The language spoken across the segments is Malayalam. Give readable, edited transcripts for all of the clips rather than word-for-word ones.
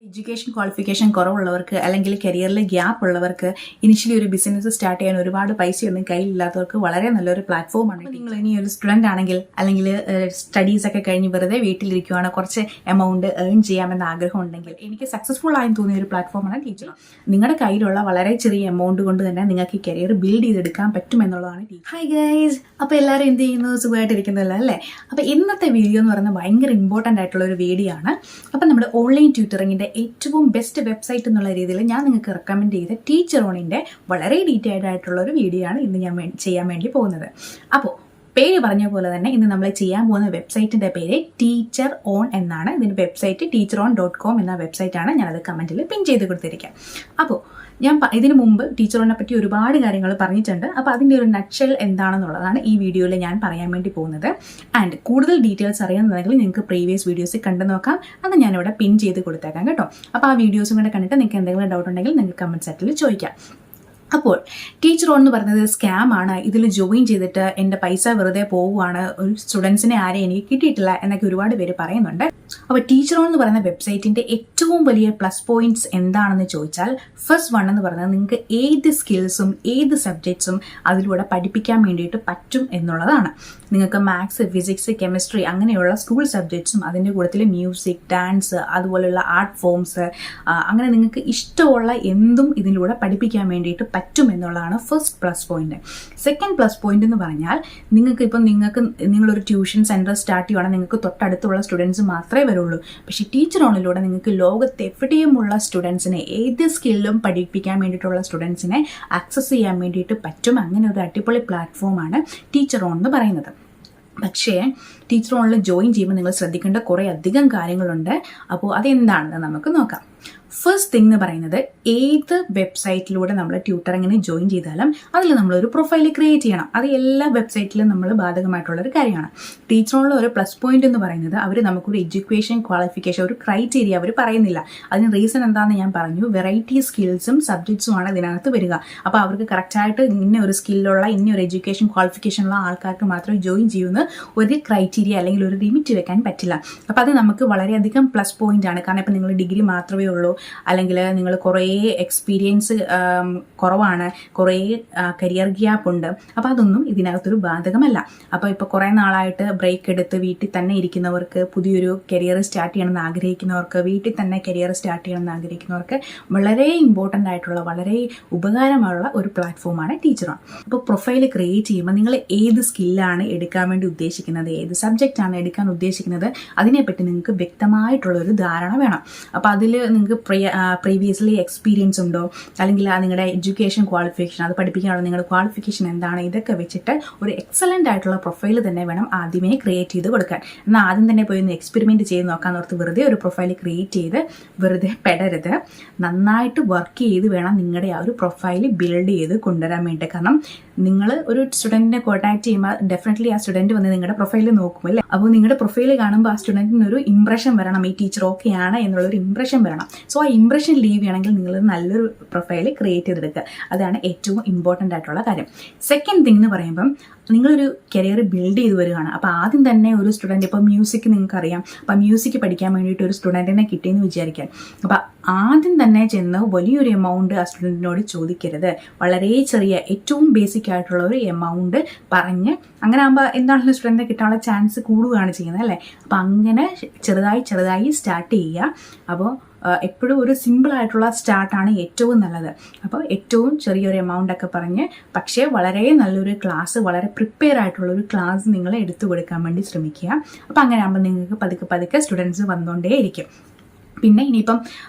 എഡ്യൂക്കേഷൻ ക്വാളിഫിക്കേഷൻ കുറവുള്ളവർക്ക് അല്ലെങ്കിൽ കരിയറിൽ ഗ്യാപ്പ് ഉള്ളവർക്ക് ഇനിഷ്യലി ഒരു ബിസിനസ് സ്റ്റാർട്ട് ചെയ്യാൻ ഒരുപാട് പൈസയൊന്നും കയ്യിലില്ലാത്തവർക്ക് വളരെ നല്ലൊരു പ്ലാറ്റ്ഫോമാണ്. നിങ്ങൾ ഇനി ഒരു സ്റ്റുഡന്റ് ആണെങ്കിൽ അല്ലെങ്കിൽ സ്റ്റഡീസ് ഒക്കെ കഴിഞ്ഞ് വെറുതെ വീട്ടിലിരിക്കുവാണ്, കുറച്ച് എമൗണ്ട് ഏൺ ചെയ്യാമെന്ന ആഗ്രഹം ഉണ്ടെങ്കിൽ എനിക്ക് സക്സസ്ഫുൾ ആയി തോന്നിയ ഒരു പ്ലാറ്റ്ഫോമാണ് ടീച്ചർ. നിങ്ങളുടെ കയ്യിലുള്ള വളരെ ചെറിയ എമൗണ്ട് കൊണ്ട് തന്നെ നിങ്ങൾക്ക് ഈ കരിയർ ബിൽഡ് ചെയ്തെടുക്കാൻ പറ്റുമെന്നുള്ളതാണ് ടീച്ചർ. ഹായ് ഗൈസ്, അപ്പോൾ എല്ലാവരും എന്ത് ചെയ്യുന്നു? സുഖമായിട്ടിരിക്കുന്നല്ലോ അല്ലേ? അപ്പോൾ ഇന്നത്തെ വീഡിയോ എന്ന് പറയുന്നത് ഭയങ്കര ഇമ്പോർട്ടൻ്റ് ആയിട്ടുള്ള ഒരു വീഡിയോ ആണ്. അപ്പം നമ്മുടെ ഓൺലൈൻ ട്യൂട്ടറിങ്ങിൻ്റെ ഏറ്റവും ബെസ്റ്റ് വെബ്സൈറ്റ് എന്നുള്ള രീതിയിൽ ഞാൻ നിങ്ങൾക്ക് റെക്കമെൻഡ് ചെയ്ത ടീച്ചർ ഓണിൻ്റെ വളരെ ഡീറ്റെയിൽഡ് ആയിട്ടുള്ള ഒരു വീഡിയോ ആണ് ഇന്ന് ഞാൻ ചെയ്യാൻ വേണ്ടി പോകുന്നത്. അപ്പോൾ പേര് പറഞ്ഞ പോലെ തന്നെ ഇന്ന് നമ്മൾ ചെയ്യാൻ പോകുന്ന വെബ്സൈറ്റിൻ്റെ പേര് ടീച്ചർ ഓൺ എന്നാണ്. ഇതിൻ്റെ വെബ്സൈറ്റ് teacheron.com എന്ന വെബ്സൈറ്റാണ്. ഞാനത് കമൻറ്റിൽ പിൻ ചെയ്ത് കൊടുത്തിരിക്കാം. അപ്പോൾ ഞാൻ ഇതിനു മുമ്പ് ടീച്ചറിനെ പറ്റി ഒരുപാട് കാര്യങ്ങൾ പറഞ്ഞിട്ടുണ്ട്. അപ്പോൾ അതിൻ്റെ ഒരു നട്ട്ഷെൽ എന്താണെന്നുള്ളതാണ് ഈ വീഡിയോയിൽ ഞാൻ പറയാൻ വേണ്ടി പോകുന്നത്. ആൻഡ് കൂടുതൽ ഡീറ്റെയിൽസ് അറിയാമെന്നുണ്ടെങ്കിൽ നിങ്ങൾക്ക് പ്രീവിയസ് വീഡിയോസ് കണ്ടു നോക്കാം. അത് ഞാനിവിടെ പിൻ ചെയ്ത് കൊടുത്തേക്കാം കേട്ടോ. അപ്പോൾ ആ വീഡിയോസും കൂടെ കണ്ടിട്ട് നിങ്ങൾക്ക് എന്തെങ്കിലും ഡൗട്ട് ഉണ്ടെങ്കിൽ നിങ്ങൾക്ക് കമൻറ്റ് സെറ്റിൽ ചോദിക്കാം. അപ്പോൾ ടീച്ചർ ഓൺ എന്ന് പറയുന്നത് സ്കാം ആണ്. ഇതിൽ ജോയിൻ ചെയ്തിട്ട് എൻ്റെ പൈസ വെറുതെ പോവുകയാണ്, ഒരു സ്റ്റുഡൻസിനെ ആരെയും എനിക്ക് കിട്ടിയിട്ടില്ല എന്നൊക്കെ ഒരുപാട് പേര് പറയുന്നുണ്ട്. അപ്പോൾ ടീച്ചർ ഓൺ എന്ന് പറയുന്ന വെബ്സൈറ്റിൻ്റെ ഏറ്റവും വലിയ പ്ലസ് പോയിന്റ്സ് എന്താണെന്ന് ചോദിച്ചാൽ, ഫസ്റ്റ് വൺ എന്ന് പറയുന്നത് നിങ്ങൾക്ക് ഏത് സ്കിൽസും ഏത് സബ്ജക്ട്സും അതിലൂടെ പഠിപ്പിക്കാൻ വേണ്ടിയിട്ട് പറ്റും എന്നുള്ളതാണ്. നിങ്ങൾക്ക് മാത്സ്, ഫിസിക്സ്, കെമിസ്ട്രി അങ്ങനെയുള്ള സ്കൂൾ സബ്ജക്ട്സും അതിൻ്റെ കൂട്ടത്തിൽ മ്യൂസിക്, ഡാൻസ്, അതുപോലെയുള്ള ആർട്ട് ഫോംസ്, അങ്ങനെ നിങ്ങൾക്ക് ഇഷ്ടമുള്ള എന്തും ഇതിലൂടെ പഠിപ്പിക്കാൻ വേണ്ടിയിട്ട് പറ്റും എന്നുള്ളതാണ് first plus point. Second plus point എന്ന് പറഞ്ഞാൽ നിങ്ങളൊരു ട്യൂഷൻ സെന്റർ സ്റ്റാർട്ട് ചെയ്യുകയാണെങ്കിൽ നിങ്ങൾക്ക് തൊട്ടടുത്തുള്ള സ്റ്റുഡൻസ് മാത്രമേ വരുള്ളൂ. പക്ഷേ ടീച്ചർ ഓണിലൂടെ നിങ്ങൾക്ക് ലോകത്ത് എവിടെയുമുള്ള സ്റ്റുഡൻസിനെ ഏത് സ്കില്ലും പഠിപ്പിക്കാൻ വേണ്ടിയിട്ടുള്ള സ്റ്റുഡൻസിനെ ആക്സസ് ചെയ്യാൻ വേണ്ടിയിട്ട് പറ്റും. അങ്ങനെ ഒരു അടിപൊളി പ്ലാറ്റ്ഫോമാണ് ടീച്ചർ ഓൺ എന്ന് പറയുന്നത്. പക്ഷേ ടീച്ചർ ഓണിൽ ജോയിൻ ചെയ്യുമ്പോൾ നിങ്ങൾ ശ്രദ്ധിക്കേണ്ട കുറേ അധികം കാര്യങ്ങളുണ്ട്. അപ്പോൾ അതെന്താണെന്ന് നമുക്ക് നോക്കാം. ഫസ്റ്റ് തിങ് എന്ന് പറയുന്നത്, ഏത് വെബ്സൈറ്റിലൂടെ നമ്മൾ ട്യൂട്ടറിങ്ങിന് ജോയിൻ ചെയ്താലും അതിൽ നമ്മളൊരു പ്രൊഫൈൽ ക്രിയേറ്റ് ചെയ്യണം. അത് എല്ലാ വെബ്സൈറ്റിലും നമ്മൾ ബാധകമായിട്ടുള്ളൊരു കാര്യമാണ്. ടീച്ചറിനുള്ള ഒരു പ്ലസ് പോയിന്റ് എന്ന് പറയുന്നത് അവർ നമുക്കൊരു എഡ്യൂക്കേഷൻ ക്വാളിഫിക്കേഷൻ, ഒരു ക്രൈറ്റീരിയ അവർ പറയുന്നില്ല. അതിന് റീസൺ എന്താണെന്ന് ഞാൻ പറഞ്ഞു. വെറൈറ്റി സ്കിൽസും സബ്ജക്ട്സുമാണ് ഇതിനകത്ത് വരിക. അപ്പോൾ അവർക്ക് കറക്റ്റായിട്ട് ഇന്ന ഒരു സ്കില്ലുള്ള ഇന്ന ഒരു എഡ്യൂക്കേഷൻ ക്വാളിഫിക്കേഷനുള്ള ആൾക്കാർക്ക് മാത്രമേ ജോയിൻ ചെയ്യുന്ന ഒരു ക്രൈറ്റീരിയ അല്ലെങ്കിൽ ഒരു ലിമിറ്റ് വെക്കാൻ പറ്റില്ല. അപ്പോൾ അത് നമുക്ക് വളരെയധികം പ്ലസ് പോയിന്റ് ആണ്. കാരണം ഇപ്പം നിങ്ങൾ ഡിഗ്രി മാത്രമേ ഉള്ളൂ, അല്ലെങ്കിൽ നിങ്ങൾ കുറേ എക്സ്പീരിയൻസ് കുറവാണ്, കുറേ കരിയർ ഗ്യാപ്പ് ഉണ്ട്, അപ്പോൾ അതൊന്നും ഇതിനകത്തൊരു ബാധകമല്ല. അപ്പോൾ ഇപ്പോൾ കുറേ നാളായിട്ട് ബ്രേക്ക് എടുത്ത് വീട്ടിൽ തന്നെ ഇരിക്കുന്നവർക്ക്, പുതിയൊരു കരിയർ സ്റ്റാർട്ട് ചെയ്യണമെന്ന് ആഗ്രഹിക്കുന്നവർക്ക്, വീട്ടിൽ തന്നെ കരിയർ സ്റ്റാർട്ട് ചെയ്യണമെന്ന് ആഗ്രഹിക്കുന്നവർക്ക് വളരെ ഇമ്പോർട്ടൻ്റ് ആയിട്ടുള്ള, വളരെ ഉപകാരമുള്ള ഒരു പ്ലാറ്റ്ഫോമാണ് ടീച്ചർ ഓൺ. അപ്പോൾ പ്രൊഫൈൽ ക്രിയേറ്റ് ചെയ്യുമ്പോൾ നിങ്ങൾ ഏത് സ്കില്ലാണ് എടുക്കാൻ വേണ്ടി ഉദ്ദേശിക്കുന്നത്, ഏത് സബ്ജക്റ്റാണ് എടുക്കാൻ ഉദ്ദേശിക്കുന്നത്, അതിനെപ്പറ്റി നിങ്ങൾക്ക് വ്യക്തമായിട്ടുള്ളൊരു ധാരണ വേണം. അപ്പോൾ അതിൽ നിങ്ങൾക്ക് പ്രീവിയസ്ലി എക്സ്പീരിയൻസ് ഉണ്ടോ, അല്ലെങ്കിൽ നിങ്ങളുടെ എഡ്യൂക്കേഷൻ ക്വാളിഫിക്കേഷൻ, അത് പഠിപ്പിക്കാനുള്ള നിങ്ങളുടെ ക്വാളിഫിക്കേഷൻ എന്താണ്, ഇതൊക്കെ വെച്ചിട്ട് ഒരു എക്സലൻ്റ് ആയിട്ടുള്ള പ്രൊഫൈൽ തന്നെ വേണം ആദ്യമേ ക്രിയേറ്റ് ചെയ്ത് കൊടുക്കാൻ. എന്നാൽ ആദ്യം തന്നെ പോയി ഒന്ന് എക്സ്പെരിമെൻറ്റ് ചെയ്ത് നോക്കാൻ ഓർത്ത് വെറുതെ ഒരു പ്രൊഫൈൽ ക്രിയേറ്റ് ചെയ്ത് വെറുതെ പെടരുത്. നന്നായിട്ട് വർക്ക് ചെയ്ത് വേണം നിങ്ങളുടെ ആ ഒരു പ്രൊഫൈൽ ബിൽഡ് ചെയ്ത് കൊണ്ടുവരാൻ വേണ്ടി. കാരണം നിങ്ങൾ ഒരു സ്റ്റുഡൻറ്റിനെ കോൺടാക്ട് ചെയ്യുമ്പോൾ ഡെഫിനറ്റ്ലി ആ സ്റ്റുഡൻറ്റ് വന്ന് നിങ്ങളുടെ പ്രൊഫൈൽ നോക്കും അല്ലേ. അപ്പോൾ നിങ്ങളുടെ പ്രൊഫൈൽ കാണുമ്പോൾ ആ സ്റ്റുഡൻറ്റിനൊരു ഇംപ്രഷൻ വരണം, ഈ ടീച്ചർ ഓക്കെ ആണ് എന്നുള്ളൊരു ഇംപ്രഷൻ വരണം. സോ ആ ഇംപ്രഷൻ ലീവ് ചെയ്യണമെങ്കിൽ നിങ്ങൾ നല്ലൊരു പ്രൊഫൈൽ ക്രിയേറ്റ് ചെയ്തെടുക്കുക. അതാണ് ഏറ്റവും ഇമ്പോർട്ടൻ്റ് ആയിട്ടുള്ള കാര്യം. സെക്കൻഡ് തിങ് എന്ന് പറയുമ്പം, നിങ്ങളൊരു കരിയർ ബിൽഡ് ചെയ്ത് വരികയാണ്. അപ്പോൾ ആദ്യം തന്നെ ഒരു സ്റ്റുഡൻറ്റ്, ഇപ്പോൾ മ്യൂസിക് നിങ്ങൾക്കറിയാം, അപ്പോൾ മ്യൂസിക് പഠിക്കാൻ വേണ്ടിയിട്ട് ഒരു സ്റ്റുഡൻറ്റിനെ കിട്ടിയെന്ന് വിചാരിക്കാൻ. അപ്പോൾ ആദ്യം തന്നെ ചെന്ന് വലിയൊരു എമൗണ്ട് ആ സ്റ്റുഡൻറ്റിനോട് ചോദിക്കരുത്. വളരെ ചെറിയ ഏറ്റവും ബേസിക് ആയിട്ടുള്ള ഒരു എമൗണ്ട് പറഞ്ഞ്, അങ്ങനെ ആകുമ്പോൾ എന്താണെങ്കിലും സ്റ്റുഡൻറ്റിനെ കിട്ടാനുള്ള ചാൻസ് കൂടുകയാണ് ചെയ്യുന്നത് അല്ലേ. അപ്പോൾ അങ്ങനെ ചെറുതായി സ്റ്റാർട്ട് ചെയ്യുക. അപ്പോൾ എപ്പോഴും ഒരു സിമ്പിൾ ആയിട്ടുള്ള സ്റ്റാർട്ടാണ് ഏറ്റവും നല്ലത്. അപ്പോൾ ഏറ്റവും ചെറിയൊരു എമൗണ്ട് ഒക്കെ പറഞ്ഞ്, പക്ഷേ വളരെ നല്ലൊരു ക്ലാസ്, വളരെ പ്രിപ്പയർ ആയിട്ടുള്ളൊരു ക്ലാസ് നിങ്ങൾ എടുത്തു കൊടുക്കാൻ വേണ്ടി ശ്രമിക്കുക. അപ്പോൾ അങ്ങനെ ആകുമ്പോൾ നിങ്ങൾക്ക് പതുക്കെ സ്റ്റുഡൻസ് വന്നുകൊണ്ടേയിരിക്കും. പിന്നെ ഇനിയിപ്പം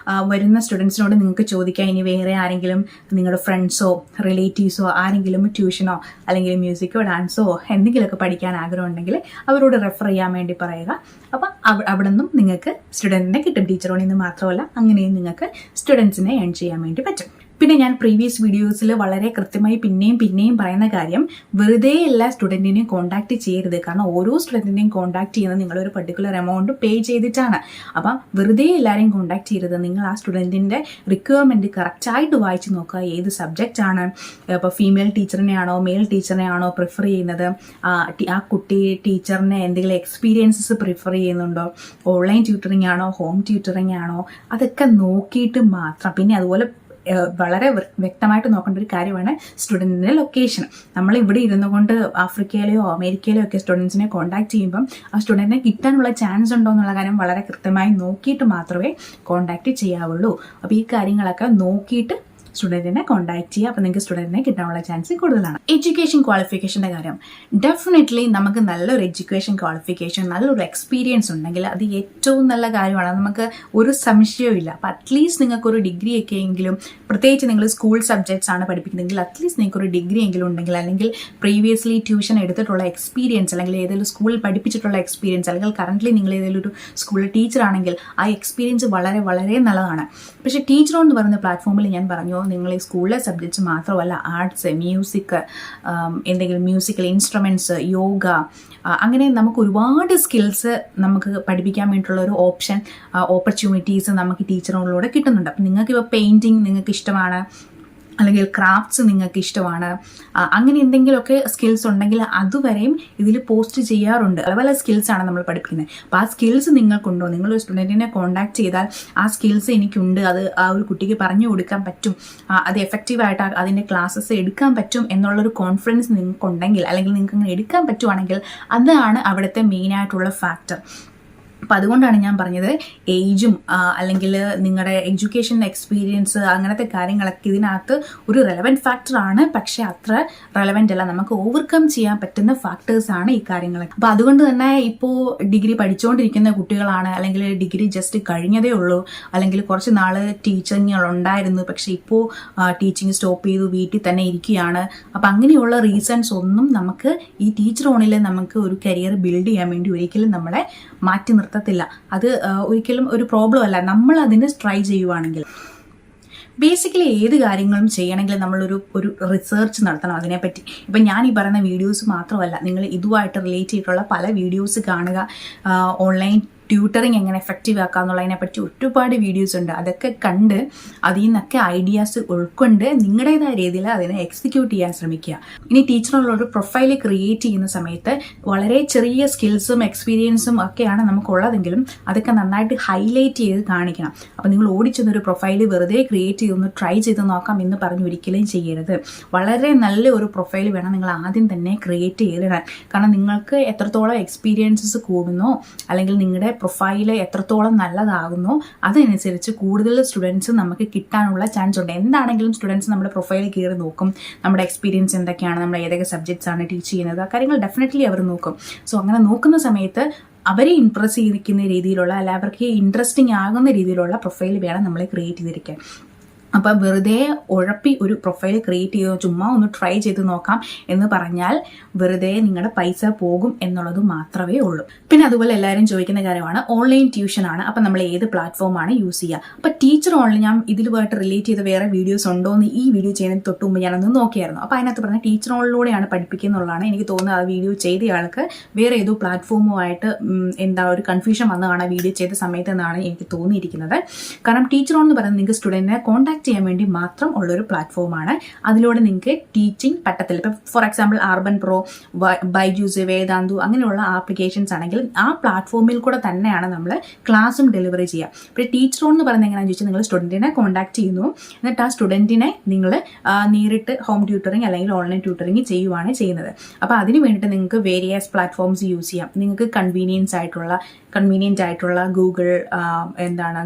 വരുന്ന സ്റ്റുഡൻസിനോട് നിങ്ങൾക്ക് ചോദിക്കാം, ഇനി വേറെ ആരെങ്കിലും നിങ്ങളുടെ ഫ്രണ്ട്സോ റിലേറ്റീവ്സോ ആരെങ്കിലും ട്യൂഷനോ അല്ലെങ്കിൽ മ്യൂസിക്കോ ഡാൻസോ എന്തെങ്കിലുമൊക്കെ പഠിക്കാൻ ആഗ്രഹം ഉണ്ടെങ്കിൽ അവരോട് റെഫർ ചെയ്യാൻ വേണ്ടി പറയുക. അപ്പം അവിടെ നിന്നും നിങ്ങൾക്ക് സ്റ്റുഡൻറ്റിനെ കിട്ടും. ടീച്ചർ ഓണിൽ നിന്ന് മാത്രമല്ല, അങ്ങനെയും നിങ്ങൾക്ക് സ്റ്റുഡൻസിനെ ഏൺ ചെയ്യാൻ വേണ്ടി പറ്റും. പിന്നെ ഞാൻ പ്രീവിയസ് വീഡിയോസിൽ വളരെ കൃത്യമായി പിന്നെയും പറയുന്ന കാര്യം, വെറുതെ എല്ലാ സ്റ്റുഡൻറ്റിനെയും കോൺടാക്ട് ചെയ്യരുത്. കാരണം ഓരോ സ്റ്റുഡൻറ്റിനെയും കോൺടാക്ട് ചെയ്യുന്നത് നിങ്ങളൊരു പർട്ടിക്കുലർ എമൗണ്ട് പേ ചെയ്തിട്ടാണ്. അപ്പം വെറുതെ എല്ലാവരെയും കോൺടാക്ട് ചെയ്യരുത്. നിങ്ങൾ ആ സ്റ്റുഡൻറ്റിൻ്റെ റിക്വയർമെൻറ്റ് കറക്റ്റായിട്ട് വായിച്ച് നോക്കുക. ഏത് സബ്ജക്റ്റ് ആണ്, ഇപ്പോൾ ഫീമെയിൽ ടീച്ചറിനെയാണോ മെയിൽ ടീച്ചറിനെയാണോ പ്രിഫർ ചെയ്യുന്നത്, ആ കുട്ടി ടീച്ചറിനെ എന്തെങ്കിലും എക്സ്പീരിയൻസസ് പ്രിഫർ ചെയ്യുന്നുണ്ടോ, ഓൺലൈൻ ട്യൂട്ടറിംഗ് ആണോ ഹോം ട്യൂട്ടറിംഗ് ആണോ, അതൊക്കെ നോക്കിയിട്ട് മാത്രം. പിന്നെ അതുപോലെ വളരെ വ്യക്തമായിട്ട് നോക്കേണ്ട ഒരു കാര്യമാണ് സ്റ്റുഡൻറ്റിൻ്റെ ലൊക്കേഷൻ. നമ്മൾ ഇവിടെ ഇരുന്നു കൊണ്ട് ആഫ്രിക്കയിലെയോ അമേരിക്കയിലെയോ ഒക്കെ സ്റ്റുഡൻസിനെ കോൺടാക്ട് ചെയ്യുമ്പം ആ സ്റ്റുഡൻറ്റിനെ കിട്ടാനുള്ള ചാൻസ് ഉണ്ടോ എന്നുള്ള കാര്യം വളരെ കൃത്യമായി നോക്കിയിട്ട് മാത്രമേ കോൺടാക്ട് ചെയ്യാവുള്ളൂ. അപ്പോൾ ഈ കാര്യങ്ങളൊക്കെ നോക്കിയിട്ട് സ്റ്റുഡൻറ്റിനെ കോൺടാക്ട് ചെയ്യുക. അപ്പോൾ നിങ്ങൾക്ക് സ്റ്റുഡൻറ്റിനെ കിട്ടാനുള്ള ചാൻസ് കൂടുതലാണ്. എഡ്യൂക്കേഷൻ ക്വാളിഫിക്കേഷൻ്റെ കാര്യം, ഡെഫിനറ്റ്ലി നമുക്ക് നല്ലൊരു എഡ്യൂക്കേഷൻ ക്വാളിഫിക്കേഷൻ, നല്ലൊരു എക്സ്പീരിയൻസ് ഉണ്ടെങ്കിൽ അത് ഏറ്റവും നല്ല കാര്യമാണ്. നമുക്ക് ഒരു സംശയവും ഇല്ല. അപ്പോൾ അറ്റ്ലീസ്റ്റ് നിങ്ങൾക്കൊരു ഡിഗ്രി ഒക്കെ എങ്കിലും, പ്രത്യേകിച്ച് നിങ്ങൾ സ്കൂൾ സബ്ജക്ട്സ് ആണ് പഠിപ്പിക്കുന്നതെങ്കിൽ അറ്റ്ലീസ്റ്റ് നിങ്ങൾക്കൊരു ഡിഗ്രി എങ്കിലും ഉണ്ടെങ്കിൽ, അല്ലെങ്കിൽ പ്രീവിയസ്ലി ട്യൂഷൻ എടുത്തിട്ടുള്ള എക്സ്പീരിയൻസ്, അല്ലെങ്കിൽ ഏതെങ്കിലും സ്കൂളിൽ പഠിപ്പിച്ചിട്ടുള്ള എക്സ്പീരിയൻസ്, അല്ലെങ്കിൽ കറൻ്റ്ലി നിങ്ങൾ ഏതെങ്കിലും ഒരു സ്കൂളിൽ ടീച്ചർ ആണെങ്കിൽ ആ എക്സ്പീരിയൻസ് വളരെ വളരെ നല്ലതാണ്. പക്ഷേ ടീച്ചർ എന്ന് പറയുന്ന പ്ലാറ്റ്ഫോമിൽ ഞാൻ പറഞ്ഞു, നിങ്ങൾ ഈ സ്കൂളിലെ സബ്ജക്ട്സ് മാത്രമല്ല, ആർട്സ്, മ്യൂസിക്, എന്തെങ്കിലും മ്യൂസിക്കൽ ഇൻസ്ട്രുമെൻറ്റ്സ്, യോഗ, അങ്ങനെ നമുക്ക് ഒരുപാട് സ്കിൽസ് നമുക്ക് പഠിപ്പിക്കാൻ വേണ്ടിയിട്ടുള്ള ഒരു ഓപ്പർച്യൂണിറ്റീസ് നമുക്ക് ടീച്ചറുകളിലൂടെ കിട്ടുന്നുണ്ട്. അപ്പം നിങ്ങൾക്കിപ്പോൾ പെയിൻറ്റിങ് നിങ്ങൾക്ക് ഇഷ്ടമാണ്, അല്ലെങ്കിൽ ക്രാഫ്റ്റ്സ് നിങ്ങൾക്ക് ഇഷ്ടമാണ്, അങ്ങനെ എന്തെങ്കിലുമൊക്കെ സ്കിൽസ് ഉണ്ടെങ്കിൽ അതുവരെയും ഇതിൽ പോസ്റ്റ് ചെയ്യാറുണ്ട്. പല പല സ്കിൽസാണ് നമ്മൾ പഠിപ്പിക്കുന്നത്. അപ്പോൾ ആ സ്കിൽസ് നിങ്ങൾക്കുണ്ടോ, നിങ്ങളൊരു സ്റ്റുഡൻറ്റിനെ കോൺടാക്ട് ചെയ്താൽ ആ സ്കിൽസ് എനിക്കുണ്ട്, അത് ആ ഒരു കുട്ടിക്ക് പറഞ്ഞു കൊടുക്കാൻ പറ്റും, അത് എഫക്റ്റീവായിട്ട് അതിൻ്റെ ക്ലാസ്സസ് എടുക്കാൻ പറ്റും എന്നുള്ളൊരു കോൺഫിഡൻസ് നിങ്ങൾക്കുണ്ടെങ്കിൽ, അല്ലെങ്കിൽ നിങ്ങൾക്ക് അങ്ങനെ എടുക്കാൻ പറ്റുവാണെങ്കിൽ അതാണ് അവിടുത്തെ മെയിനായിട്ടുള്ള ഫാക്ടർ. അപ്പം അതുകൊണ്ടാണ് ഞാൻ പറഞ്ഞത്, ഏജും അല്ലെങ്കിൽ നിങ്ങളുടെ എഡ്യൂക്കേഷൻ എക്സ്പീരിയൻസ് അങ്ങനത്തെ കാര്യങ്ങളൊക്കെ ഇതിനകത്ത് ഒരു റെലവൻറ്റ് ഫാക്ടറാണ്. പക്ഷേ അത്ര റെലവൻ്റ് അല്ല, നമുക്ക് ഓവർകം ചെയ്യാൻ പറ്റുന്ന ഫാക്ടേഴ്സാണ് ഈ കാര്യങ്ങളൊക്കെ. അപ്പോൾ അതുകൊണ്ട് തന്നെ ഇപ്പോൾ ഡിഗ്രി പഠിച്ചുകൊണ്ടിരിക്കുന്ന കുട്ടികളാണ്, അല്ലെങ്കിൽ ഡിഗ്രി ജസ്റ്റ് കഴിഞ്ഞതേ ഉള്ളൂ, അല്ലെങ്കിൽ കുറച്ച് നാൾ ടീച്ചിങ്ങുകളുണ്ടായിരുന്നു പക്ഷേ ഇപ്പോൾ ടീച്ചിങ് സ്റ്റോപ്പ് ചെയ്തു വീട്ടിൽ തന്നെ ഇരിക്കുകയാണ്. അപ്പോൾ അങ്ങനെയുള്ള റീസൺസ് ഒന്നും നമുക്ക് ഈ ടീച്ചർ ഓണിൽ നമുക്ക് ഒരു കരിയർ ബിൽഡ് ചെയ്യാൻ വേണ്ടി ഒരിക്കലും നമ്മളെ മാറ്റി നിർത്തത്തില്ല. അത് ഒരിക്കലും ഒരു പ്രോബ്ലം അല്ല, നമ്മൾ അതിന് ട്രൈ ചെയ്യുവാണെങ്കിൽ. ബേസിക്കലി ഏത് കാര്യങ്ങളും ചെയ്യണമെങ്കിൽ നമ്മളൊരു റിസർച്ച് നടത്തണം അതിനെപ്പറ്റി. ഇപ്പം ഞാൻ ഈ പറയുന്ന വീഡിയോസ് മാത്രമല്ല, നിങ്ങൾ ഇതുമായിട്ട് റിലേറ്റ് ചെയ്തിട്ടുള്ള പല വീഡിയോസ് കാണുക. ഓൺലൈൻ ട്യൂട്ടറിങ് എങ്ങനെ എഫക്റ്റീവ് ആക്കുക എന്നുള്ളതിനെപ്പറ്റി ഒരുപാട് വീഡിയോസ് ഉണ്ട്. അതൊക്കെ കണ്ട് അതിൽ നിന്നൊക്കെ ഐഡിയാസ് ഉൾക്കൊണ്ട് നിങ്ങളുടേതായ രീതിയിൽ അതിനെ എക്സിക്യൂട്ട് ചെയ്യാൻ ശ്രമിക്കുക. ഇനി ടീച്ചറുള്ളൊരു പ്രൊഫൈൽ ക്രിയേറ്റ് ചെയ്യുന്ന സമയത്ത് വളരെ ചെറിയ സ്കിൽസും എക്സ്പീരിയൻസും ഒക്കെയാണ് നമുക്കുള്ളതെങ്കിലും അതൊക്കെ നന്നായിട്ട് ഹൈലൈറ്റ് ചെയ്ത് കാണിക്കണം. അപ്പോൾ നിങ്ങൾ ഓടിച്ചെന്നൊരു പ്രൊഫൈൽ വെറുതെ ക്രിയേറ്റ് ചെയ്തൊന്ന് ട്രൈ ചെയ്ത് നോക്കാം എന്ന് പറഞ്ഞ് ഒരിക്കലും ചെയ്യരുത്. വളരെ നല്ല ഒരു പ്രൊഫൈൽ വേണം നിങ്ങൾ ആദ്യം തന്നെ ക്രിയേറ്റ് ചെയ്തിടാൻ. കാരണം നിങ്ങൾക്ക് എത്രത്തോളം എക്സ്പീരിയൻസസ് കൂടുന്നോ, അല്ലെങ്കിൽ നിങ്ങളുടെ പ്രൊഫൈല് എത്രത്തോളം നല്ലതാകുന്നോ അതനുസരിച്ച് കൂടുതൽ സ്റ്റുഡൻസ് നമുക്ക് കിട്ടാനുള്ള ചാൻസ് ഉണ്ട്. എന്താണെങ്കിലും സ്റ്റുഡൻസ് നമ്മുടെ പ്രൊഫൈൽ കയറി നോക്കും, നമ്മുടെ എക്സ്പീരിയൻസ് എന്തൊക്കെയാണ്, നമ്മൾ ഏതൊക്കെ സബ്ജക്ട്സ് ആണ് ടീച്ച് ചെയ്യുന്നത്, ആ കാര്യങ്ങൾ ഡെഫിനറ്റ്ലി അവർ നോക്കും. സോ അങ്ങനെ നോക്കുന്ന സമയത്ത് അവരെ ഇംപ്രസ് ചെയ്തിരിക്കുന്ന രീതിയിലുള്ള, അല്ല അവർക്ക് ഇൻട്രസ്റ്റിംഗ് ആകുന്ന രീതിയിലുള്ള പ്രൊഫൈൽ വേണം നമ്മൾ ക്രിയേറ്റ് ചെയ്തിരിക്കാൻ. അപ്പം വെറുതെ ഉഴപ്പി ഒരു പ്രൊഫൈൽ ക്രിയേറ്റ് ചെയ്തോ ചുമ്മാ ഒന്ന് ട്രൈ ചെയ്ത് നോക്കാം എന്ന് പറഞ്ഞാൽ വെറുതെ നിങ്ങളുടെ പൈസ പോകും എന്നുള്ളത് മാത്രമേ ഉള്ളൂ. പിന്നെ അതുപോലെ എല്ലാവരും ചോദിക്കുന്ന കാര്യമാണ് ഓൺലൈൻ ട്യൂഷനാണ്, അപ്പം നമ്മൾ ഏത് പ്ലാറ്റ്ഫോമാണ് യൂസ് ചെയ്യുക. അപ്പം ടീച്ചർ ഓൺലൈൻ ഞാൻ ഇതിലുമായിട്ട് റിലേറ്റ് ചെയ്ത വേറെ വീഡിയോസ് ഉണ്ടോ എന്ന് ഈ വീഡിയോ ചെയ്യുന്നതിന് തൊട്ട് മുമ്പ് ഞാനൊന്ന് നോക്കിയായിരുന്നു. അപ്പോൾ അതിനകത്ത് പറഞ്ഞാൽ ടീച്ചർ ഓണിലൂടെയാണ് പഠിപ്പിക്കുന്നുള്ളതാണ്. എനിക്ക് തോന്നുന്നത് ആ വീഡിയോ ചെയ്ത ആൾക്ക് വേറെ ഏതോ പ്ലാറ്റ്ഫോമുമായിട്ട് ഒരു കൺഫ്യൂഷൻ വന്നതാണ് ആ വീഡിയോ ചെയ്ത സമയത്ത് എന്നാണ് എനിക്ക് തോന്നിയിരിക്കുന്നത്. കാരണം ടീച്ചർ ഓൺ എന്ന് പറയുന്നത് നിങ്ങൾക്ക് സ്റ്റുഡൻറ്റിനെ കോൺടാക്ട് ചെയ്യാൻ വേണ്ടി മാത്രം ഉള്ളൊരു പ്ലാറ്റ്ഫോമാണ്. അതിലൂടെ നിങ്ങൾക്ക് ടീച്ചിങ് പറ്റത്തില്ല. ഇപ്പം for example urban pro, Byju's, Vedantu അങ്ങനെയുള്ള ആപ്ലിക്കേഷൻസ് ആണെങ്കിൽ ആ പ്ലാറ്റ്ഫോമിൽ കൂടെ തന്നെയാണ് നമ്മൾ ക്ലാസ്സും ഡെലിവറി ചെയ്യുക. ഇപ്പോൾ ടീച്ചർ എന്ന് പറയുന്നത് എങ്ങനെയാണെന്ന് ചോദിച്ചാൽ നിങ്ങൾ സ്റ്റുഡൻറ്റിനെ കോൺടാക്ട് ചെയ്യുന്നു, എന്നിട്ട് ആ സ്റ്റുഡൻറ്റിനെ നിങ്ങൾ നേരിട്ട് ഹോം ട്യൂട്ടറിങ് അല്ലെങ്കിൽ ഓൺലൈൻ ട്യൂട്ടറിങ് ചെയ്യുവാണ് ചെയ്യുന്നത്. അപ്പോൾ അതിന് വേണ്ടിയിട്ട് നിങ്ങൾക്ക് വേരിയസ് പ്ലാറ്റ്ഫോംസ് യൂസ് ചെയ്യാം. നിങ്ങൾക്ക് കൺവീനിയൻ്റ് ആയിട്ടുള്ള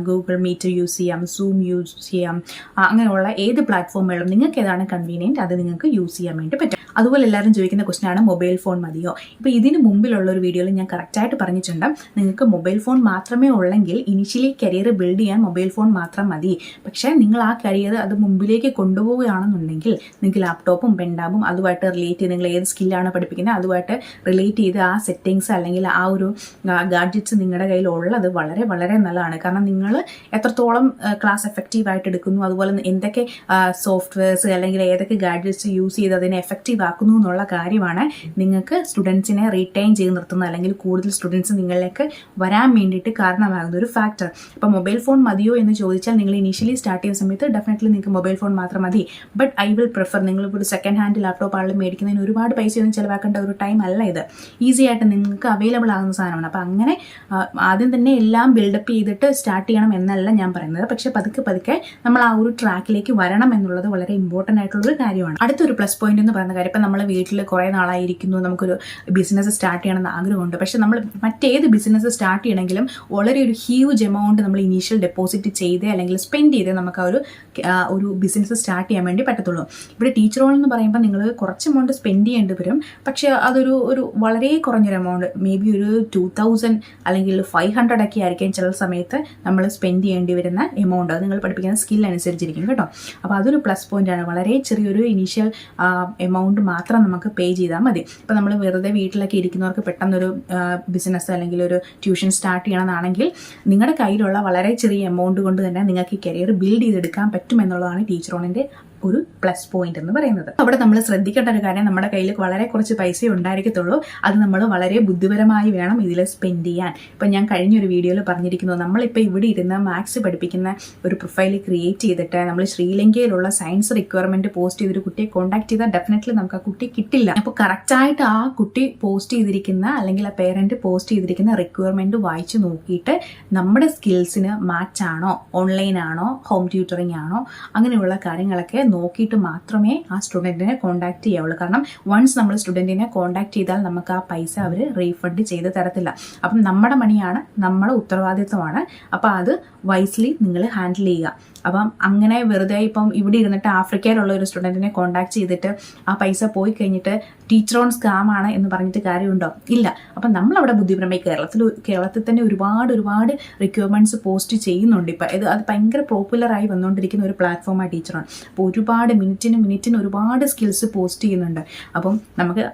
ഗൂഗിൾ മീറ്റ് യൂസ് ചെയ്യാം, സൂം യൂസ് ചെയ്യാം, അങ്ങനെയുള്ള ഏത് പ്ലാറ്റ്ഫോമുകളും നിങ്ങൾക്ക് ഏതാണ് കൺവീനിയൻറ്റ് അത് നിങ്ങൾക്ക് യൂസ് ചെയ്യാൻ വേണ്ടി പറ്റും. അതുപോലെ എല്ലാവരും ചോദിക്കുന്ന ക്വസ്റ്റൻ ആണ് മൊബൈൽ ഫോൺ മതിയോ. ഇപ്പോൾ ഇതിന് മുമ്പിലുള്ള ഒരു വീഡിയോയിൽ ഞാൻ കറക്റ്റായിട്ട് പറഞ്ഞിട്ടുണ്ട്, നിങ്ങൾക്ക് മൊബൈൽ ഫോൺ മാത്രമേ ഉള്ളെങ്കിൽ ഇനിഷ്യലി കരിയർ ബിൽഡ് ചെയ്യാൻ മൊബൈൽ ഫോൺ മാത്രം മതി. പക്ഷേ നിങ്ങൾ ആ കരിയർ അത് മുമ്പിലേക്ക് കൊണ്ടുപോവുകയാണെന്നുണ്ടെങ്കിൽ നിങ്ങൾക്ക് ലാപ്ടോപ്പും പെൻടാബും അതുമായിട്ട് റിലേറ്റ് ചെയ്ത് നിങ്ങൾ ഏത് സ്കില്ലാണ് പഠിപ്പിക്കുന്നത് അതുമായിട്ട് റിലേറ്റ് ചെയ്ത് ആ സെറ്റിങ്സ് അല്ലെങ്കിൽ ആ ഒരു ഗാഡ്ജറ്റ്സ് സ്റ്റുഡൻസ് നിങ്ങളുടെ കയ്യിൽ ഉള്ളത് വളരെ വളരെ നല്ലതാണ്. കാരണം നിങ്ങൾ എത്രത്തോളം ക്ലാസ് എഫക്റ്റീവായിട്ട് എടുക്കുന്നു, അതുപോലെ എന്തൊക്കെ സോഫ്റ്റ്വെയർസ് അല്ലെങ്കിൽ ഏതൊക്കെ ഗാഡ്ജറ്റ്സ് യൂസ് ചെയ്ത് അതിനെ എഫക്റ്റീവ് ആക്കുന്നു എന്നുള്ള കാര്യമാണ് നിങ്ങൾക്ക് സ്റ്റുഡൻസിനെ റീറ്റെയിൻ ചെയ്ത് നിർത്തുന്നത്, അല്ലെങ്കിൽ കൂടുതൽ സ്റ്റുഡൻസ് നിങ്ങളിലേക്ക് വരാൻ വേണ്ടിയിട്ട് കാരണമാകുന്ന ഒരു ഫാക്ടർ. ഇപ്പോൾ മൊബൈൽ ഫോൺ മതിയോ എന്ന് ചോദിച്ചാൽ, നിങ്ങൾ ഇനീഷ്യലി സ്റ്റാർട്ട് ചെയ്യുന്ന സമയത്ത് ഡെഫിനറ്റ്ലി നിങ്ങൾക്ക് മൊബൈൽ ഫോൺ മാത്രം മതി. ബട്ട് ഐ വിൽ പ്രിഫർ, നിങ്ങളിപ്പോൾ ഒരു സെക്കൻഡ് ഹാൻഡ് ലാപ്ടോപ്പ് ആണെങ്കിലും മേടിക്കുന്നതിന് ഒരുപാട് പൈസയൊന്നും ചിലവാക്കേണ്ട ഒരു ടൈം അല്ല ഇത്. ഈസി ആയിട്ട് നിങ്ങൾക്ക് അവൈലബിൾ ആകുന്ന സാധനമാണ്. അപ്പോൾ അങ്ങനെ ആദ്യം തന്നെ എല്ലാം ബിൽഡപ്പ് ചെയ്തിട്ട് സ്റ്റാർട്ട് ചെയ്യണം എന്നല്ല ഞാൻ പറയുന്നത്. പക്ഷെ പതുക്കെ പതുക്കെ നമ്മൾ ആ ഒരു ട്രാക്കിലേക്ക് വരണം എന്നുള്ളത് വളരെ ഇമ്പോർട്ടൻ്റ് ആയിട്ടുള്ളൊരു കാര്യമാണ്. അടുത്തൊരു പ്ലസ് പോയിന്റ് എന്ന് പറയുന്ന കാര്യം, ഇപ്പം നമ്മൾ വീട്ടിൽ കുറേ നാളായിരിക്കുന്നു, നമുക്കൊരു ബിസിനസ് സ്റ്റാർട്ട് ചെയ്യണമെന്ന് ആഗ്രഹമുണ്ട്. പക്ഷെ നമ്മൾ മറ്റേത് ബിസിനസ് സ്റ്റാർട്ട് ചെയ്യണമെങ്കിലും വളരെ ഒരു ഹ്യൂജ് എമൗണ്ട് നമ്മൾ ഇനീഷ്യൽ ഡെപ്പോസിറ്റ് ചെയ്ത് അല്ലെങ്കിൽ സ്പെൻഡ് ചെയ്ത് നമുക്ക് ആ ഒരു ബിസിനസ് സ്റ്റാർട്ട് ചെയ്യാൻ വേണ്ടി പറ്റത്തുള്ളൂ. ഇവിടെ ടീച്ചർ റോൾ എന്ന് പറയുമ്പോൾ നിങ്ങൾ കുറച്ച് എമൗണ്ട് സ്പെൻഡ് ചെയ്യേണ്ടി വരും. പക്ഷേ അതൊരു വളരെ കുറഞ്ഞൊരു എമൗണ്ട്, മേ ബി ഒരു 2000 അല്ലെങ്കിൽ 500 ഒക്കെ ആയിരിക്കും ചില സമയത്ത് നമ്മൾ സ്പെൻഡ് ചെയ്യേണ്ടി വരുന്ന എമൗണ്ട്. അത് നിങ്ങൾ പഠിപ്പിക്കുന്ന സ്കിൽ അനുസരിച്ചിരിക്കും കേട്ടോ. അപ്പോൾ അതൊരു പ്ലസ് പോയിന്റാണ്. വളരെ ചെറിയൊരു ഇനീഷ്യൽ എമൗണ്ട് മാത്രം നമുക്ക് പേ ചെയ്താൽ മതി. ഇപ്പോൾ നമ്മൾ വെറുതെ വീട്ടിലൊക്കെ ഇരിക്കുന്നവർക്ക് പെട്ടെന്നൊരു ബിസിനസ് അല്ലെങ്കിൽ ഒരു ട്യൂഷൻ സ്റ്റാർട്ട് ചെയ്യണമെന്നാണെങ്കിൽ നിങ്ങളുടെ കയ്യിലുള്ള വളരെ ചെറിയ എമൗണ്ട് കൊണ്ട് തന്നെ നിങ്ങൾക്ക് കരിയർ ബിൽഡ് ചെയ്തെടുക്കാൻ പറ്റുമെന്നുള്ളതാണ് ടീച്ചർ ഓണിൻ്റെ ഒരു പ്ലസ് പോയിന്റ് എന്ന് പറയുന്നത്. അവിടെ നമ്മൾ ശ്രദ്ധിക്കേണ്ട ഒരു കാര്യം, നമ്മുടെ കയ്യിൽ വളരെ കുറച്ച് പൈസ ഉണ്ടായിരിക്കത്തുള്ളൂ. അത് നമ്മൾ വളരെ ബുദ്ധിപരമായി വേണം ഇതിൽ സ്പെൻഡ് ചെയ്യാൻ. ഇപ്പം ഞാൻ കഴിഞ്ഞൊരു വീഡിയോയിൽ പറഞ്ഞിരിക്കുന്നു, നമ്മളിപ്പോൾ ഇവിടെ ഇരുന്ന് മാത്സ് പഠിപ്പിക്കുന്ന ഒരു പ്രൊഫൈൽ ക്രിയേറ്റ് ചെയ്തിട്ട് നമ്മൾ ശ്രീലങ്കയിലുള്ള സയൻസ് റിക്വയർമെന്റ് പോസ്റ്റ് ചെയ്തൊരു കുട്ടിയെ കോൺടാക്ട് ചെയ്താൽ ഡെഫിനറ്റ്ലി നമുക്ക് ആ കുട്ടി കിട്ടില്ല. അപ്പോൾ കറക്റ്റായിട്ട് ആ കുട്ടി പോസ്റ്റ് ചെയ്തിരിക്കുന്ന അല്ലെങ്കിൽ ആ പേരന്റ് പോസ്റ്റ് ചെയ്തിരിക്കുന്ന റിക്വയർമെന്റ് വായിച്ച് നോക്കിയിട്ട് നമ്മുടെ സ്കിൽസിന് മാച്ച് ആണോ, ഓൺലൈൻ ആണോ, ഹോം ട്യൂട്ടറിംഗ് ആണോ, അങ്ങനെയുള്ള കാര്യങ്ങളൊക്കെ നോക്കിയിട്ട് മാത്രമേ ആ സ്റ്റുഡൻറ്റിനെ കോൺടാക്ട് ചെയ്യാവുള്ളൂ. കാരണം വൺസ് നമ്മൾ സ്റ്റുഡൻറ്റിനെ കോൺടാക്ട് ചെയ്താൽ നമുക്ക് ആ പൈസ അവർ റീഫണ്ട് ചെയ്ത് തരത്തില്ല. അപ്പം നമ്മുടെ മണിയാണ്, നമ്മുടെ ഉത്തരവാദിത്വമാണ്. അപ്പം അത് വൈസ്ലി നിങ്ങൾ ഹാൻഡിൽ ചെയ്യുക. അപ്പം അങ്ങനെ വെറുതെ ഇപ്പം ഇവിടെ ഇരുന്നിട്ട് ആഫ്രിക്കയിലുള്ള ഒരു സ്റ്റുഡൻറ്റിനെ കോൺടാക്ട് ചെയ്തിട്ട് ആ പൈസ പോയി കഴിഞ്ഞിട്ട് ടീച്ചർ ഓൺ സ്കാം ആണ് എന്ന് പറഞ്ഞിട്ട് കാര്യമുണ്ടോ? ഇല്ല. അപ്പം നമ്മളവിടെ ബുദ്ധിപരമായി കേരളത്തിൽ തന്നെ ഒരുപാട് റിക്വയർമെൻറ്റ്സ് പോസ്റ്റ് ചെയ്യുന്നുണ്ട്. ഇപ്പം അത് ഭയങ്കര പോപ്പുലറായി വന്നുകൊണ്ടിരിക്കുന്ന ഒരു പ്ലാറ്റ്ഫോമാണ് ടീച്ചർ ഓൺ. അപ്പോൾ ഒരുപാട് മിനിറ്റിന് ഒരുപാട് സ്കിൽസ് പോസ്റ്റ് ചെയ്യുന്നുണ്ട്. അപ്പം നമുക്ക്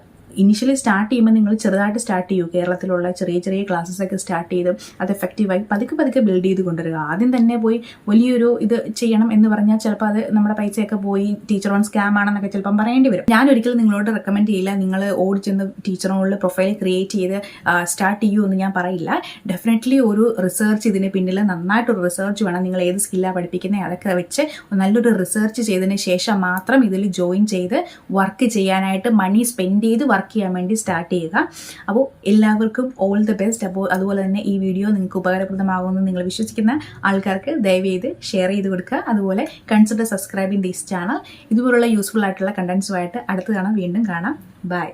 ഇനിഷ്യലി സ്റ്റാർട്ട് ചെയ്യുമ്പോൾ നിങ്ങൾ ചെറുതായിട്ട് സ്റ്റാർട്ട് ചെയ്യൂ. കേരളത്തിലുള്ള ചെറിയ ക്ലാസ്സസ് ഒക്കെ സ്റ്റാർട്ട് ചെയ്ത് അത് എഫക്റ്റീവായി പതുക്കെ ബിൽഡ് ചെയ്ത് കൊണ്ടുവരിക. ആദ്യം തന്നെ പോയി വലിയൊരു ഇത് ചെയ്യണം എന്ന് പറഞ്ഞാൽ ചിലപ്പോൾ അത് നമ്മുടെ പൈസയൊക്കെ പോയി ടീച്ചർ ഓൺ സ്കാം ആണെന്നൊക്കെ ചിലപ്പം പറയേണ്ടി വരും. ഞാൻ ഒരിക്കലും നിങ്ങളോട് റെക്കമെൻഡ് ചെയ്യില്ല നിങ്ങൾ ഓടിച്ചെന്ന് ടീച്ചർ ഓണിൽ പ്രൊഫൈൽ ക്രിയേറ്റ് ചെയ്ത് സ്റ്റാർട്ട് ചെയ്യൂ എന്ന് ഞാൻ പറയില്ല. ഡെഫിനറ്റ്ലി ഒരു റിസർച്ച് ഇതിന് പിന്നിൽ നന്നായിട്ടൊരു റിസർച്ച് വേണം. നിങ്ങൾ ഏത് സ്കില്ലാണ് പഠിപ്പിക്കുന്നത് അതൊക്കെ വെച്ച് നല്ലൊരു റിസർച്ച് ചെയ്തതിന് ശേഷം മാത്രം ഇതിൽ ജോയിൻ ചെയ്ത് വർക്ക് ചെയ്യാനായിട്ട് മണി സ്പെൻഡ് ചെയ്ത് വർക്ക് ചെയ്യാൻ വേണ്ടി സ്റ്റാർട്ട് ചെയ്യുക. അപ്പോൾ എല്ലാവർക്കും ഓൾ ദി ബെസ്റ്റ്. അപ്പോൾ അതുപോലെ തന്നെ ഈ വീഡിയോ നിങ്ങൾക്ക് ഉപകാരപ്രദമാകുമെന്ന് നിങ്ങൾ വിശ്വസിക്കുന്ന ആൾക്കാർക്ക് ദയവേത് ഷെയർ ചെയ്ത് കൊടുക്കുക. അതുപോലെ കൺസിഡർ സബ്സ്ക്രൈബിങ് ദിസ് ചാനൽ. ഇതുപോലുള്ള യൂസ്ഫുൾ ആയിട്ടുള്ള കണ്ടന്റ്സുമായിട്ട് അടുത്ത് വീണ്ടും കാണാം. ബൈ.